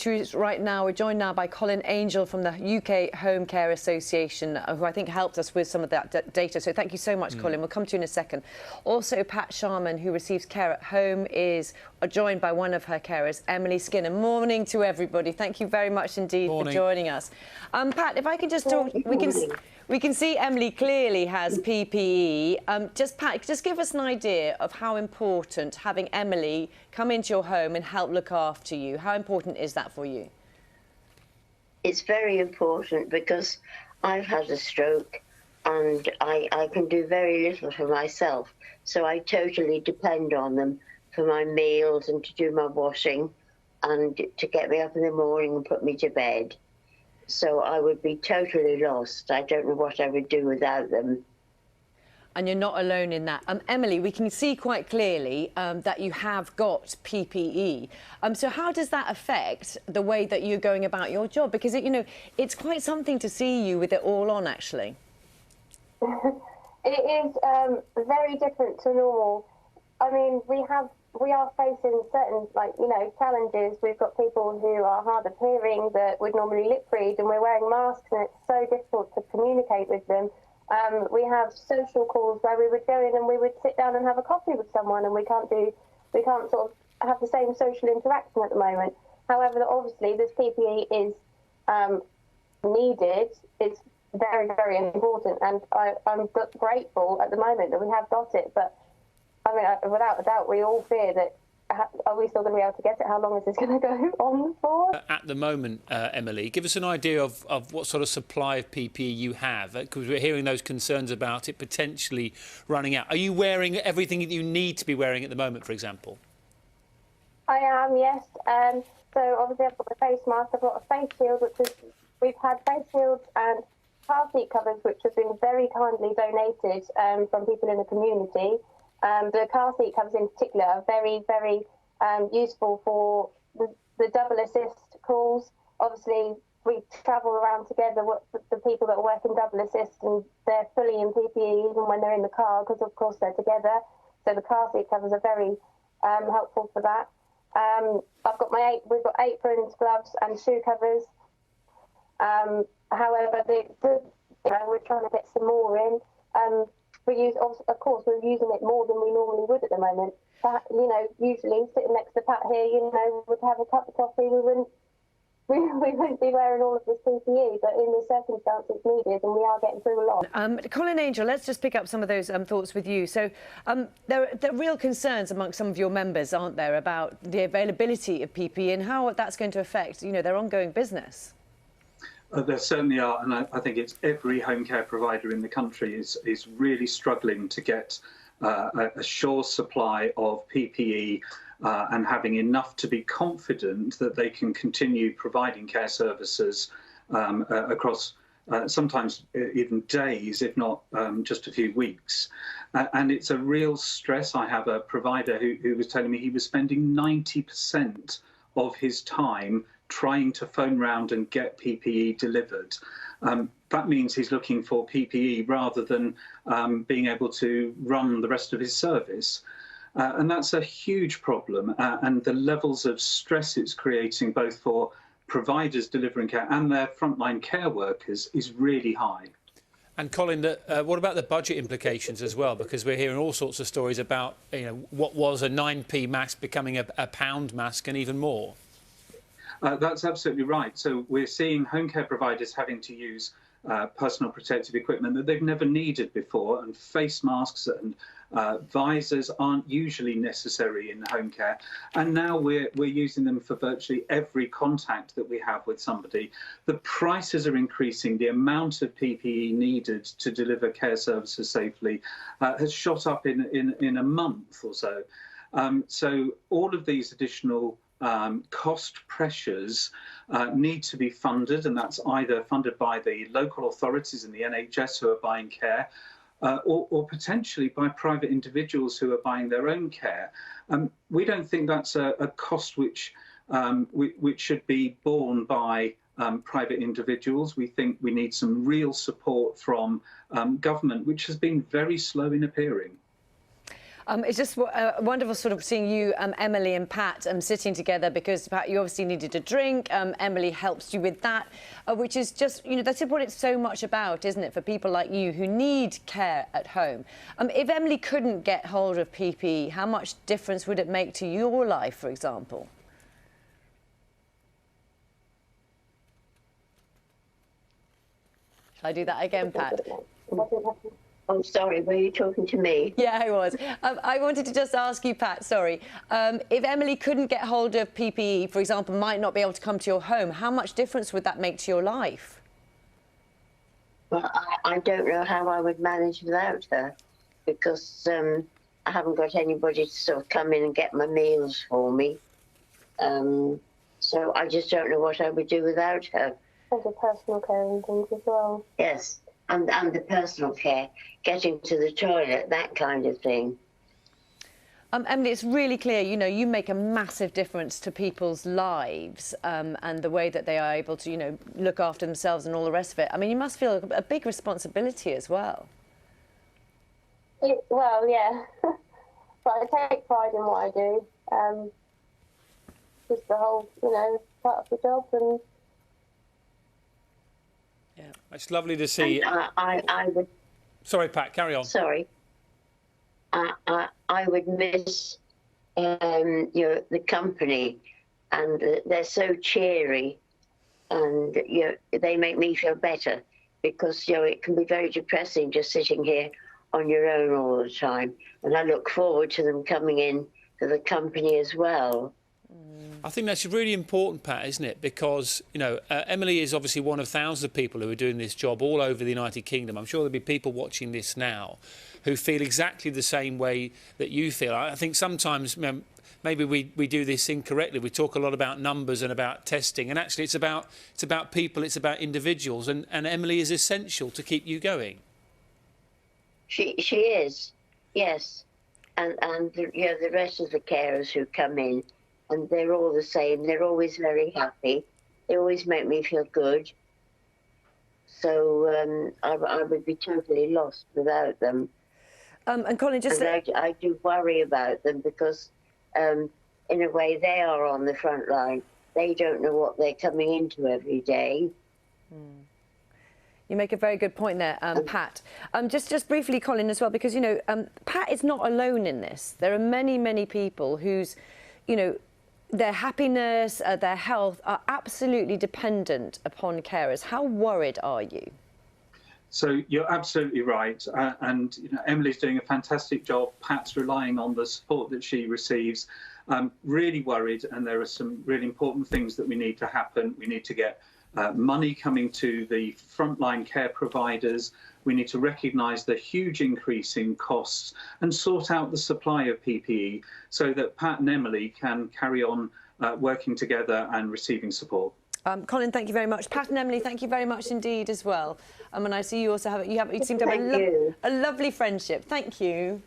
issues right now. We're joined now by Colin Angel from the UK Home Care Association, who I think helped us with some of that data. So thank you so much, Colin. We'll come to you in a second. Also, Pat Sharman, who receives care at home, is joined by one of her carers, Emily Skinner. Morning to everybody. Thank you very much indeed for joining us. Pat, if I can just talk, we can see Emily clearly has PPE. Pat, just give us an idea of how important having Emily come into your home and help look after you. How important is that for you? It's very important because I've had a stroke and I can do very little for myself. So I totally depend on them for my meals and to do my washing and to get me up in the morning and put me to bed. So I would be totally lost. I don't know what I would do without them. And you're not alone in that. Emily, we can see quite clearly that you have got PPE. So how does that affect the way that you're going about your job? Because, it's quite something to see you with it all on, actually. It is very different to normal. I mean, we are facing certain, challenges. We've got people who are hard of hearing that would normally lip read, and we're wearing masks, and it's so difficult to communicate with them. We have social calls where we would go in and we would sit down and have a coffee with someone, and we can't sort of have the same social interaction at the moment. However, obviously, this PPE is needed. It's very, very important, and I'm grateful at the moment that we have got it. But I mean, without a doubt, we all fear that. Are we still going to be able to get it? How long is this going to go on for? At the moment, Emily, give us an idea of what sort of supply of PPE you have, because we're hearing those concerns about it potentially running out. Are you wearing everything that you need to be wearing at the moment, for example? I am, yes. So obviously I've got the face mask, I've got a face shield, we've had face shields and car seat covers, which have been very kindly donated from people in the community. The car seat covers in particular are very, very useful for the double assist calls. Obviously, we travel around together with the people that work in double assist, and they're fully in PPE even when they're in the car, because of course they're together. So the car seat covers are very helpful for that. We've got aprons, gloves, and shoe covers. However, we're trying to get some more in. Of course, we're using it more than we normally would at the moment. But, usually sitting next to Pat here, would have a cup of coffee. We wouldn't be wearing all of this PPE, but in the circumstances needed, and we are getting through a lot. Colin Angel, let's just pick up some of those thoughts with you. So there are real concerns amongst some of your members, aren't there, about the availability of PPE and how that's going to affect, their ongoing business? There certainly are, and I think it's every home care provider in the country is really struggling to get a sure supply of PPE and having enough to be confident that they can continue providing care services across sometimes even days, if not just a few weeks. And it's a real stress. I have a provider who was telling me he was spending 90% of his time trying to phone round and get PPE delivered. That means he's looking for PPE rather than being able to run the rest of his service. And that's a huge problem. And the levels of stress it's creating both for providers delivering care and their frontline care workers is really high. And Colin, what about the budget implications as well? Because we're hearing all sorts of stories about what was a 9p mask becoming a £1 mask and even more. That's absolutely right. So we're seeing home care providers having to use personal protective equipment that they've never needed before, and face masks and visors aren't usually necessary in home care. And now we're using them for virtually every contact that we have with somebody. The prices are increasing. The amount of PPE needed to deliver care services safely has shot up in a month or so. So all of these additional cost pressures need to be funded, and that's either funded by the local authorities and the NHS who are buying care, or potentially by private individuals who are buying their own care. We don't think that's a cost which should be borne by private individuals. We think we need some real support from government, which has been very slow in appearing. It's just wonderful sort of seeing you, Emily and Pat, sitting together, because Pat, you obviously needed a drink. Emily helps you with that, which is just, you know, that's what it's so much about, isn't it, for people like you who need care at home. If Emily couldn't get hold of PPE, how much difference would it make to your life, for example? Shall I do that again, Pat? Oh, sorry, were you talking to me? Yeah, I was. I wanted to just ask you, Pat, sorry, if Emily couldn't get hold of PPE, for example, might not be able to come to your home, how much difference would that make to your life? Well, I don't know how I would manage without her, because I haven't got anybody to sort of come in and get my meals for me. So I just don't know what I would do without her. And the personal care and things as well. Yes, and the personal care, getting to the toilet, that kind of thing. Emily, it's really clear, you know, you make a massive difference to people's lives, and the way that they are able to, you know, look after themselves and all the rest of it. I mean, you must feel a big responsibility as well. Well, yeah. But I take pride in what I do. Just the whole, you know, part of the job. And yeah, it's lovely to see. I would. Sorry, Pat, carry on. Sorry. I would miss, you know, the company, and they're so cheery, and you know, they make me feel better, because you know it can be very depressing just sitting here on your own all the time, and I look forward to them coming in to the company as well. I think that's really important, Pat, isn't it? Because, you know, Emily is obviously one of thousands of people who are doing this job all over the United Kingdom. I'm sure there'll be people watching this now who feel exactly the same way that you feel. I think sometimes maybe we do this incorrectly. We talk a lot about numbers and about testing, and actually it's about people, it's about individuals, and Emily is essential to keep you going. She is, yes, and you know, the rest of the carers who come in, and they're all the same. They're always very happy. They always make me feel good. So I would be totally lost without them. And Colin, just... And I do worry about them, because in a way they are on the front line. They don't know what they're coming into every day. You make a very good point there, Pat. Just briefly, Colin, as well, because, you know, Pat is not alone in this. There are many, many people whose, you know, their happiness, their health are absolutely dependent upon carers. How worried are you? So you're absolutely right, and you know, Emily's doing a fantastic job. Pat's relying on the support that she receives. Really worried, and there are some really important things that we need to happen. We need to get money coming to the frontline care providers. We need to recognise the huge increase in costs and sort out the supply of PPE so that Pat and Emily can carry on working together and receiving support. Colin, thank you very much. Pat and Emily, thank you very much indeed as well. And I see you also you seem to have a lovely friendship. Thank you.